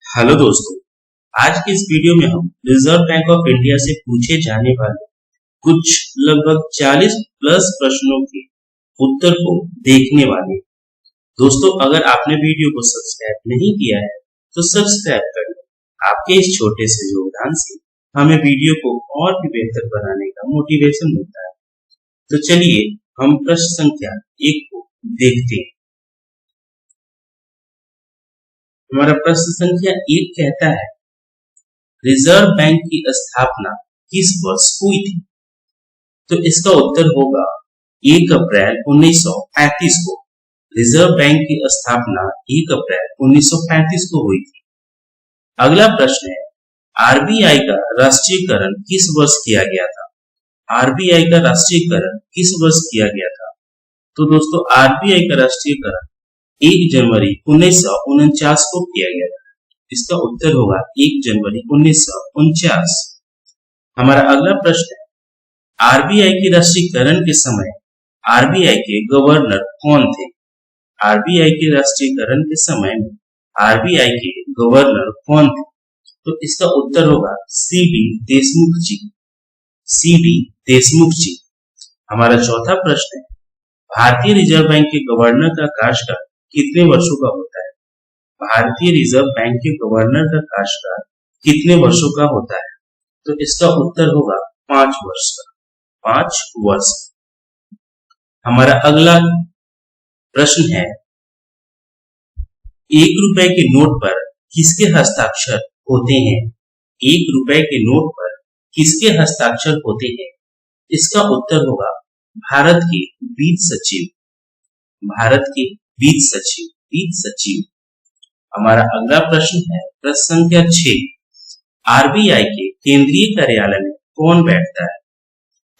Hello दोस्तों, आज की इस वीडियो में हम रिजर्व बैंक ऑफ इंडिया से पूछे जाने वाले कुछ लगभग 40 प्लस प्रश्नों के उत्तर को देखने वाले हैं। दोस्तों, अगर आपने वीडियो को सब्सक्राइब नहीं किया है तो सब्सक्राइब कर लें। आपके इस छोटे से योगदान से हमें वीडियो को और भी बेहतर बनाने का मोटिवेशन मिलता है। तो चलिए हम प्रश्न संख्या 1 को देखते हैं। हमारा प्रश्न संख्या 1 कहता है, रिजर्व बैंक की स्थापना किस वर्ष हुई थी? तो इसका उत्तर होगा 1 अप्रैल 1935 को। रिजर्व बैंक की स्थापना 1 अप्रैल 1935 को हुई थी। अगला प्रश्न है, आरबीआई का राष्ट्रीयकरण किस वर्ष किया गया था? आरबीआई का राष्ट्रीयकरण किस वर्ष किया गया था? तो दोस्तों, आरबीआई का राष्ट्रीयकरण 1 जनवरी 1949 को किया गया था। इसका उत्तर होगा 1 जनवरी 1949। हमारा अगला प्रश्न है, आरबीआई के राष्ट्रीयकरण के समय आरबीआई के गवर्नर कौन थे? आरबीआई के राष्ट्रीयकरण के समय में आरबीआई के गवर्नर कौन थे? तो इसका उत्तर होगा सीडी देशमुख जी। सीडी देशमुख जी। हमारा चौथा प्रश्न है, भारतीय रिजर्व बैंक के गवर्नर का कार्यकाल कितने वर्षों का होता है? भारतीय रिजर्व बैंक के गवर्नर का कार्यकाल कितने वर्षों का होता है? तो इसका उत्तर होगा 5 वर्ष का। 5 वर्ष। हमारा अगला प्रश्न है, 1 रुपए के नोट पर किसके हस्ताक्षर होते हैं? 1 रुपए के नोट पर किसके हस्ताक्षर होते हैं? इसका उत्तर होगा भारत के वित्त सचिव। भारत के वित्त सचिव। वित्त सचिव। हमारा अगला प्रश्न है, प्रश्न संख्या 6, आरबीआई के केंद्रीय कार्यालय में कौन बैठता है?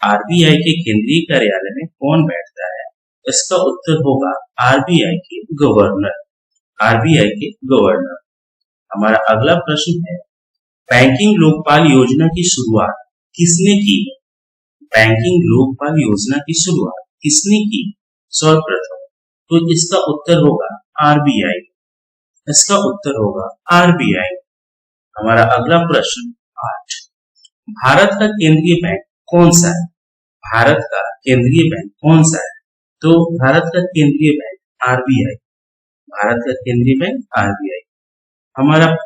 आरबीआई के केंद्रीय कार्यालय में कौन बैठता है? इसका उत्तर होगा आरबीआई के गवर्नर। आरबीआई के गवर्नर। हमारा अगला प्रश्न है, बैंकिंग लोकपाल योजना की शुरुआत किसने की? बैंकिंग लोकपाल योजना की शुरुआत किसने की सर्वप्रथम? तो इसका उत्तर होगा आरबीआई। इसका उत्तर होगा आरबीआई। हमारा अगला प्रश्न 8, भारत का केंद्रीय बैंक कौन सा है? भारत का केंद्रीय बैंक कौन सा है? तो भारत का केंद्रीय बैंक आरबीआई। भारत का केंद्रीय बैंक आरबीआई। हमारा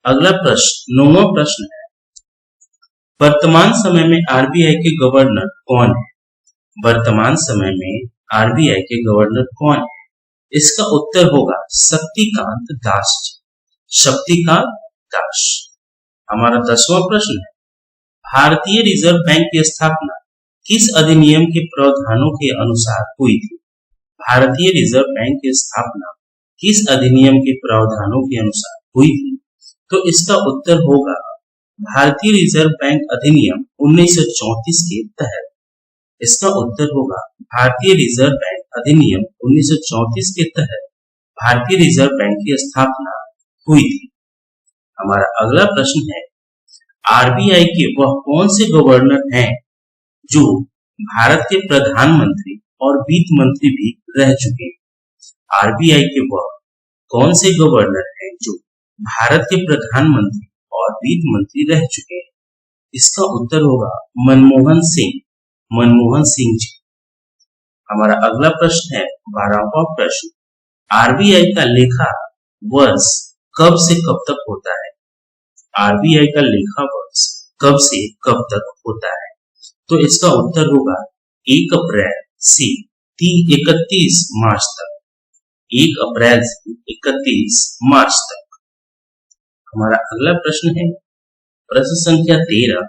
अगला प्रश्न 9वां प्रश्न है, वर्तमान समय में आरबीआई के गवर्नर कौन है? वर्तमान समय में आरबीआई के गवर्नर कौन है? इसका उत्तर होगा शक्तिकांत दास। शक्तिकांत दास। हमारा 10वां प्रश्न है, भारतीय रिजर्व बैंक की स्थापना किस अधिनियम के प्रावधानों के अनुसार हुई थी? भारतीय रिजर्व बैंक की स्थापना किस अधिनियम के प्रावधानों के अनुसार हुई थी? तो इसका उत्तर होगा भारतीय रिजर्व बैंक अधिनियम 1934 के तहत। इसका उत्तर होगा भारतीय रिजर्व बैंक अधिनियम 1934 के तहत भारतीय रिजर्व बैंक की स्थापना हुई थी। हमारा अगला प्रश्न है, आरबीआई के वह कौन से गवर्नर हैं जो भारत के प्रधानमंत्री और वित्त मंत्री भी रह चुके हैं? आरबीआई के वह कौन से गवर्नर हैं जो भारत के प्रधानमंत्री और वित्त मंत्री रह चुके हैं? इसका उत्तर होगा मनमोहन सिंह। मनमोहन सिंह जी। हमारा अगला प्रश्न है 12वां प्रश्न, आरबीआई का लेखा वर्ष कब से कब तक होता है? आरबीआई का लेखा वर्ष कब से कब तक होता है? तो इसका उत्तर होगा 1 अप्रैल से 31 मार्च तक। 1 अप्रैल से 31 मार्च तक। हमारा अगला प्रश्न है, प्रश्न संख्या 13,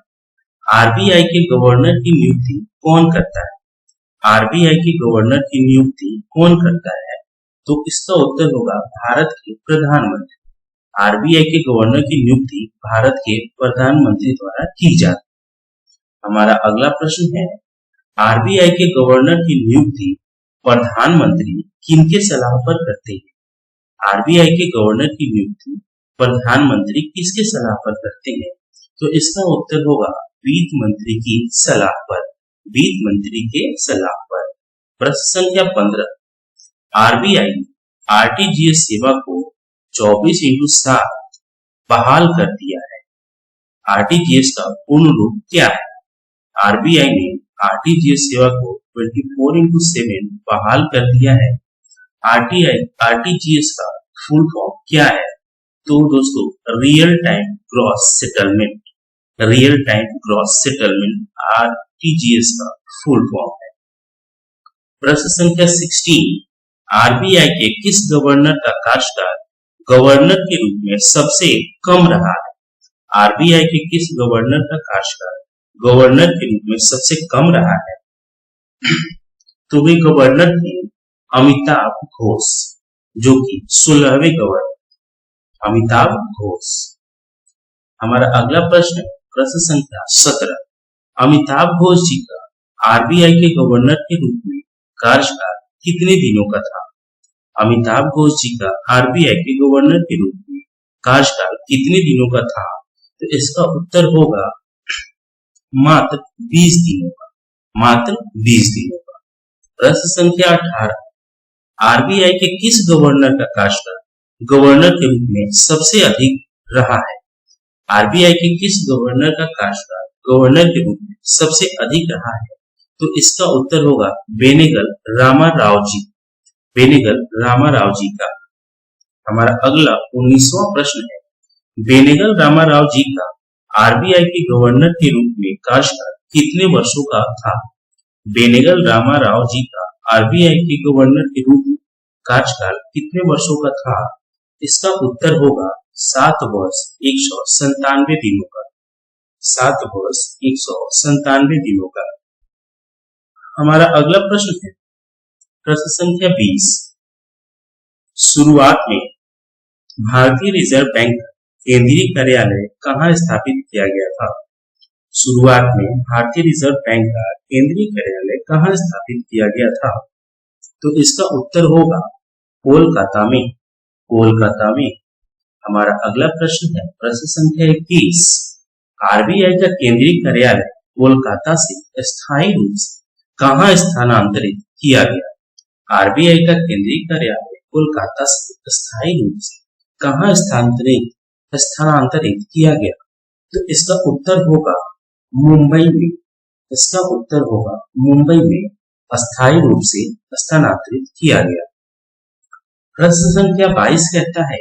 आरबीआई के गवर्नर की नियुक्ति कौन करता है? आरबीआई के गवर्नर की नियुक्ति कौन करता है? तो इसका उत्तर होगा भारत के प्रधानमंत्री। आरबीआई के गवर्नर की नियुक्ति भारत के प्रधानमंत्री द्वारा की जाती है। हमारा अगला प्रश्न है, आरबीआई के गवर्नर की नियुक्ति प्रधानमंत्री किनके सलाह पर करते हैं? आरबीआई के गवर्नर की नियुक्ति प्रधानमंत्री किसके सलाह पर करते हैं? तो इसका उत्तर होगा वित्त मंत्री की सलाह पर। वित्त मंत्री के सलाह पर। प्रश्न संख्या 15, आरबीआई आरटीजीएस सेवा को 24/7 बहाल कर दिया है। आरटीजीएस का पूर्ण रूप क्या है? आरबीआई ने आरटीजीएस सेवा को 24/7 बहाल कर दिया है। आरटीजीएस का फुल फॉर्म क्या है? तो दोस्तों, real time gross settlement, real time gross settlement RTGS का फुल फॉर्म है। प्रश्न संख्या 16, आरबीआई के किस गवर्नर का कार्यकाल गवर्नर के रूप में सबसे कम रहा है? आरबीआई के किस गवर्नर का कार्यकाल गवर्नर के रूप में सबसे कम रहा है? तो वे गवर्नर थे अमिताभ घोष, जो कि 16वें गवर्नर अमिताभ घोष। हमारा अगला प्रश्न है प्रश्न संख्या 17, अमिताभ घोष जी का आरबीआई के गवर्नर के रूप में कार्यकाल कितने दिनों का था? अमिताभ घोष जी का आरबीआई के गवर्नर के रूप में कार्यकाल कितने दिनों का था? तो इसका उत्तर होगा मात्र 20 दिनों का, मात्र 20 दिनों का। प्रश्न संख्या 18, आरबीआई के किस गवर्नर का कार्यकाल गवर्नर के रूप में सबसे अधिक रहा है? आरबीआई के किस गवर्नर का कार्यकाल गवर्नर के रूप में सबसे अधिक रहा है? तो इसका उत्तर होगा बेनेगल रामाराव जी, बेनेगल रामाराव जी का। हमारा अगला 19वां प्रश्न है, बेनेगल रामाराव जी का आरबीआई के गवर्नर के रूप में कार्यकाल कितने वर्षों का था? बेनेगल रामाराव जी का आरबीआई के गवर्नर के रूप में कार्यकाल कितने वर्षों का था? इसका उत्तर होगा 7 वर्ष 197 दिनों का, 7 वर्ष 197 दिनों का। हमारा अगला प्रश्न है प्रश्न संख्या 20, शुरुआत में भारतीय रिजर्व बैंक का केंद्रीय कार्यालय कहाँ स्थापित किया गया था? शुरुआत में भारतीय रिजर्व बैंक का केंद्रीय कार्यालय कहाँ स्थापित किया गया था? तो इसका उत्तर होगा कोलकाता में, कोलकाता में। हमारा अगला प्रश्न है प्रश्न संख्या 21, आरबीआई का केंद्रीय कार्यालय कोलकाता से स्थायी रूप से कहाँ स्थानांतरित किया गया? आरबीआई का केंद्रीय कार्यालय कोलकाता से स्थायी रूप से कहाँ स्थानांतरित किया गया? तो इसका उत्तर होगा मुंबई में, इसका उत्तर होगा मुंबई में अस्थायी रूप से स्थानांतरित किया गया। प्रश्न संख्या 22 कहता है,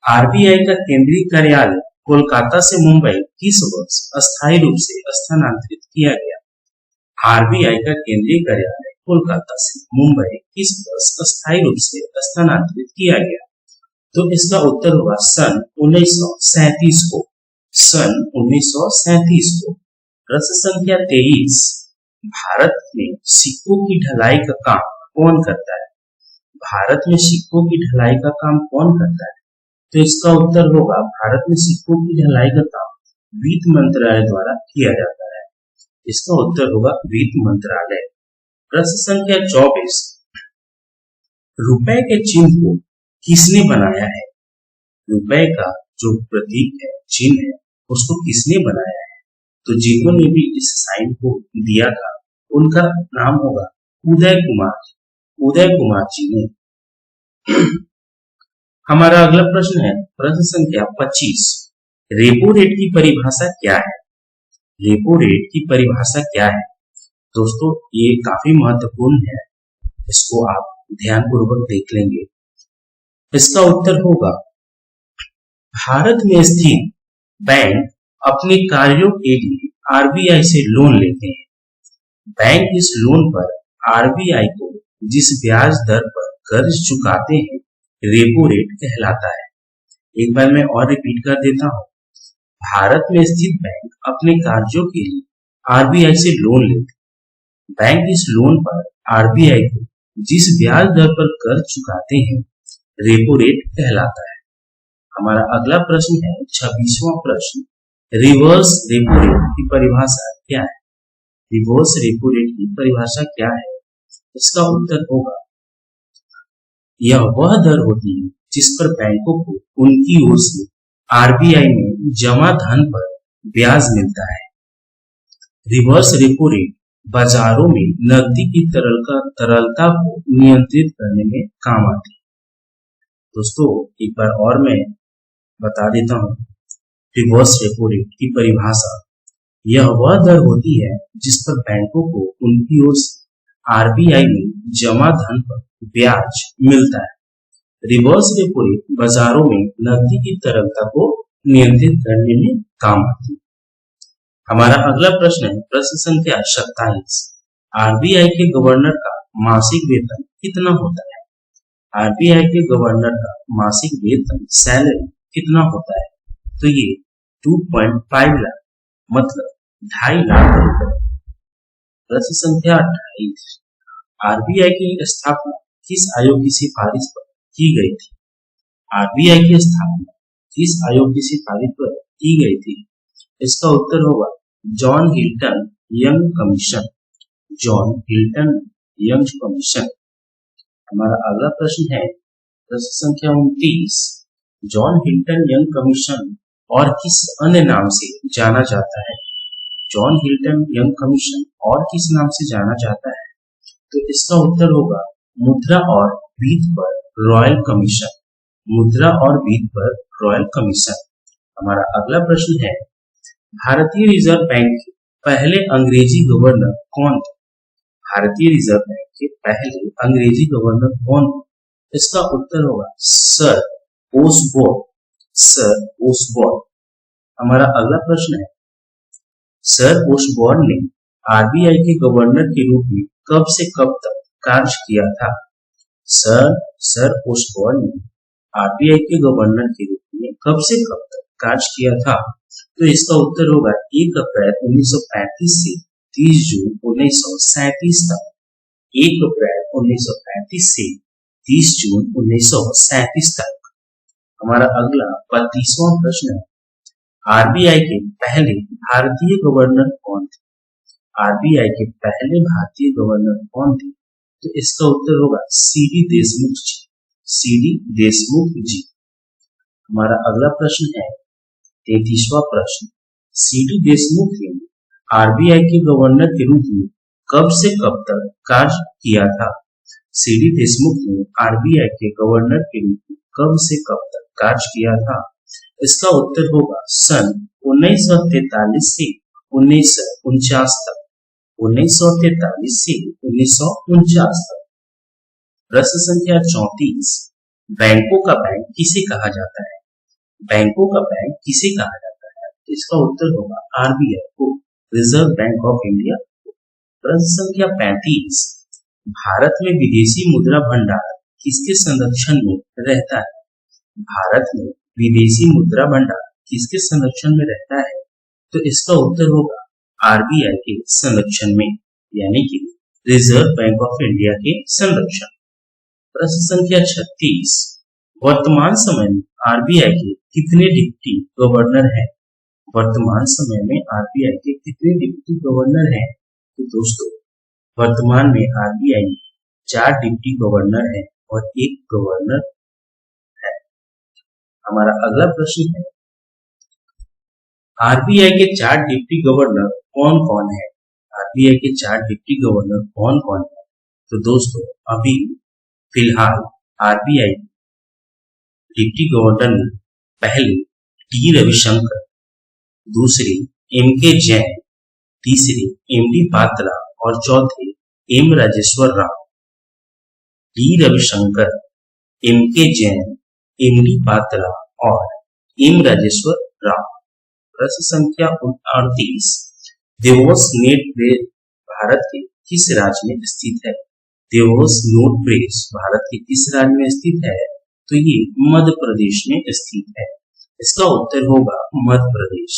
आरबीआई का केंद्रीय कार्यालय कोलकाता से मुंबई किस वर्ष अस्थायी रूप से स्थानांतरित किया गया? आरबीआई का केंद्रीय कार्यालय कोलकाता से मुंबई किस वर्ष अस्थायी रूप से स्थानांतरित किया गया? तो इसका उत्तर होगा सन 1937 को, सन 1937 को। प्रश्न संख्या 23, भारत में सिक्कों की ढलाई का काम कौन करता है? भारत में सिक्कों की ढलाई का काम कौन करता है? तो इसका उत्तर होगा भारत में सिक्कों की ढलाई का काम वित्त मंत्रालय द्वारा किया जाता है। इसका उत्तर होगा वित्त मंत्रालय। प्रश्न संख्या 24, रुपए के चिन्ह को किसने बनाया है? रुपए का जो प्रतीक है, चिन्ह है, उसको किसने बनाया है? तो जिन्होंने भी इस साइन को दिया था उनका नाम होगा उदय कुमार, उदय कुमार जी ने। हमारा अगला प्रश्न है प्रश्न संख्या 25, रेपो रेट की परिभाषा क्या है? रेपो रेट की परिभाषा क्या है? दोस्तों, ये काफी महत्वपूर्ण है, इसको आप ध्यानपूर्वक देख लेंगे। इसका उत्तर होगा भारत में स्थित बैंक अपने कार्यों के लिए आरबीआई से लोन लेते हैं। बैंक इस लोन पर आरबीआई को जिस ब्याज दर पर कर्ज चुकाते हैं, रेपो रेट कहलाता है। एक बार मैं और रिपीट कर देता हूँ, भारत में स्थित बैंक अपने कार्यों के लिए आरबीआई से लोन लेते हैं। बैंक इस लोन पर आरबीआई को जिस ब्याज दर पर कर्ज चुकाते हैं, रेपो रेट कहलाता है। हमारा अगला प्रश्न है 26वां प्रश्न, रिवर्स रेपो रेट की परिभाषा क्या है? रिवर्स रेपो रेट की परिभाषा क्या है? इसका उत्तर होगा यह वह दर होती है जिस पर बैंकों को उनकी ओर से आरबीआई में जमा धन पर ब्याज मिलता है। रिवर्स रेपो रेट बाजारों में नकदी की तरलता को नियंत्रित करने में काम आती है। दोस्तों, एक बार और मैं बता देता हूँ, रिवर्स रेपो रेट की परिभाषा, यह वह दर होती है जिस पर बैंकों को उनकी ओर से आरबीआई में जमा धन पर ब्याज मिलता है। रिवर्स रेपो रेट बाजारों में नकदी की तरलता को नियंत्रित करने में काम आती है। हमारा अगला प्रश्न है प्रश्न संख्या 27। आरबीआई के गवर्नर का मासिक वेतन कितना होता है? आरबीआई के गवर्नर का मासिक वेतन सैलरी कितना होता है? तो ये 2.5 लाख मतलब 2.5 लाख रुपए। प्रश्न संख्या 28। आरबीआई की स्थापना किस आयोग की सिफारिश पर की गई थी? आरबीआई की स्थापना किस आयोग की सिफारिश पर की गई थी? इसका उत्तर होगा John Hilton young commission. John Hilton young commission. हमारा अगला प्रश्न है प्रश्न संख्या 29। जॉन हिल्टन यंग कमीशन और किस अन्य नाम से जाना जाता है? जॉन हिल्टन यंग कमीशन और किस नाम से जाना जाता है? तो इसका उत्तर होगा मुद्रा और वित्त पर रॉयल कमीशन। मुद्रा और वित्त पर रॉयल कमीशन। हमारा अगला प्रश्न है भारतीय रिजर्व बैंक के पहले अंग्रेजी गवर्नर कौन थे? भारतीय रिजर्व बैंक के पहले अंग्रेजी गवर्नर कौन थे? इसका उत्तर होगा सर ओसबोर्न। Sir Osborne. हमारा अगला प्रश्न है सर ओसबोर्न ने आरबीआई के गवर्नर के रूप में कब से कब तक कार्य किया था? सर ओसबोर्न ने आरबीआई के गवर्नर के रूप में कब से कब तक कार्य किया था? तो इसका उत्तर होगा 1 अप्रैल 1935 से 30 जून 1937 तक। 1 अप्रैल 1935 से 30 जून 1937 तक। हमारा अगला 32वां प्रश्न है आरबीआई के पहले भारतीय गवर्नर कौन थे? आरबीआई के पहले भारतीय गवर्नर कौन थे? तो इसका उत्तर होगा सीडी देशमुख जी। सीडी देशमुख जी। हमारा अगला प्रश्न है 33वां प्रश्न सीडी देशमुख ने आरबीआई के गवर्नर के रूप में कब से कब तक कार्य किया था? सीडी देशमुख ने आरबीआई के गवर्नर के रूप में कब से कब तक कार्य किया था? इसका उत्तर होगा सन 1943 से 1949 तक। 1943 से 1949 तक। प्रश्न संख्या 34। बैंकों का बैंक किसे कहा जाता है? बैंकों का बैंक किसे कहा जाता है? इसका उत्तर होगा आरबीआई को, रिजर्व बैंक ऑफ इंडिया। प्रश्न संख्या 35। भारत में विदेशी मुद्रा भंडार किसके संरक्षण में रहता है? भारत में विदेशी मुद्रा भंडार किसके संरक्षण में रहता है? तो इसका उत्तर होगा आरबीआई के संरक्षण में, यानी कि रिजर्व बैंक ऑफ इंडिया के संरक्षण। प्रश्न संख्या 36। वर्तमान समय में आरबीआई के कितने डिप्टी गवर्नर हैं? वर्तमान समय में आरबीआई के कितने डिप्टी गवर्नर हैं? तो दोस्तों वर्तमान में आरबीआई में 4 डिप्टी गवर्नर हैं और 1 गवर्नर है। हमारा अगला प्रश्न है आरबीआई के 4 डिप्टी गवर्नर कौन कौन है? आरबीआई के 4 डिप्टी गवर्नर कौन कौन है? तो दोस्तों अभी फिलहाल आरबीआई डिप्टी गवर्नर में पहले टी रविशंकर, दूसरे एम के जैन, तीसरे एम डी पात्रा और चौथे M Rajeshwar Rao. T Ravishankar, M K Jain, M D Patra और एम राजेश्वर राव। प्रश्न संख्या 38। देवोस नेट प्रेस भारत के किस राज्य में स्थित है? देवोस नोट प्रेस भारत के किस राज्य में स्थित है? तो ये मध्य प्रदेश में स्थित है। इसका उत्तर होगा मध्य प्रदेश।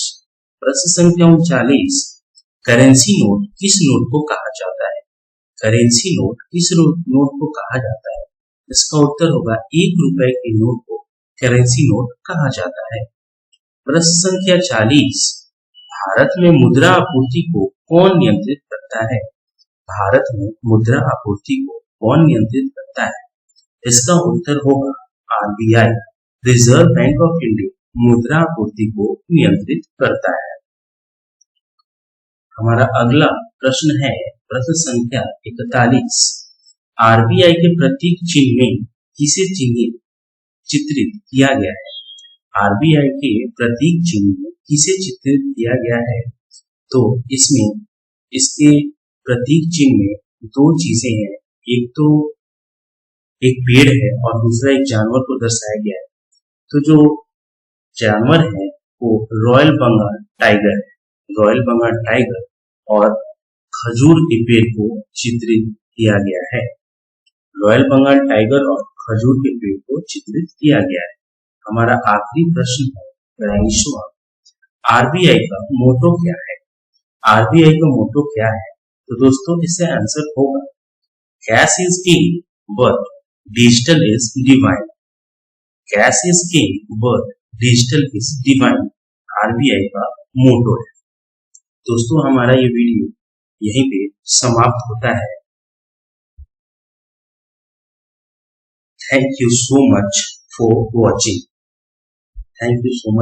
प्रश्न संख्या 39। करेंसी नोट किस नोट को कहा जाता है? करेंसी नोट किस नोट को कहा जाता है? इसका उत्तर होगा 1 रुपए के नोट को करेंसी नोट कहा जाता है। प्रश्न संख्या 40। भारत में मुद्रा आपूर्ति को कौन नियंत्रित करता है? भारत में मुद्रा आपूर्ति को कौन नियंत्रित करता है? इसका उत्तर होगा RBI, reserve bank of India मुद्रा आपूर्ति को नियंत्रित करता है। हमारा अगला प्रश्न है प्रश्न संख्या 41। आरबीआई के प्रतीक चिन्ह में किसे चित्रित किया गया है? आरबीआई के प्रतीक चिन्ह में किसे चित्रित किया गया है? तो इसमें इसके प्रतीक चिन्ह में दो चीजें हैं, एक तो एक पेड़ है और दूसरा एक जानवर को दर्शाया गया है। तो जो जानवर है वो रॉयल बंगाल टाइगर है, रॉयल बंगाल टाइगर, और खजूर के पेड़ को चित्रित किया गया है। रॉयल बंगाल टाइगर और खजूर के पेड़ को चित्रित किया गया है। हमारा आखिरी प्रश्न है 42वां, आरबीआई का मोटो क्या है? आरबीआई का मोटो क्या है? तो दोस्तों इससे आंसर होगा cash is king but digital is divine. Cash is king but digital is divine RBI का मोटो है। दोस्तों हमारा ये वीडियो यहीं पे समाप्त होता है। Thank you so much for watching. Thank you so much.